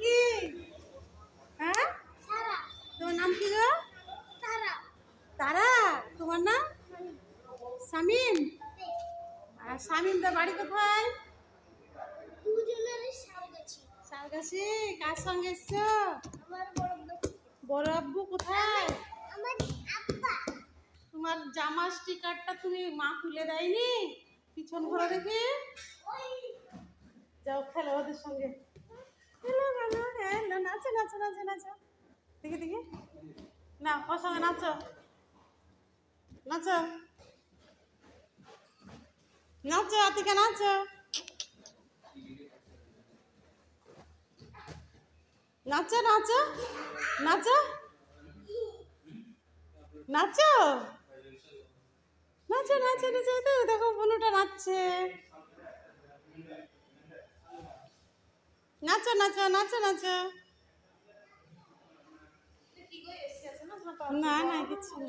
কি? হ্যাঁ, তোমার নাম কি গো? তারা। তোমার নাম? শামিম। আর শামিমদের বাড়ি কোথায়? শালগাছি। কার সঙ্গে এসছো? বড় আব্বু কোথায়? তোমার জামা স্টিকারটা তুমি মা খুলে দেয়নি? পিছন ঘরে দেখে যাও খেলো ওদের সঙ্গে। হ্যালো হ্যালো হ্যালো, নাচো নাচো নাচো নাচো। দেখি দেখি, না ওর সঙ্গে নাচো নাচো নাচো, আতিকা নাচো নাচো নাচো নাচো নাচো নাচো নাচো নাচো। তো দেখো বনুটা নাচছে। নাচো নাচো নাচো নাচো। না না কিছু না।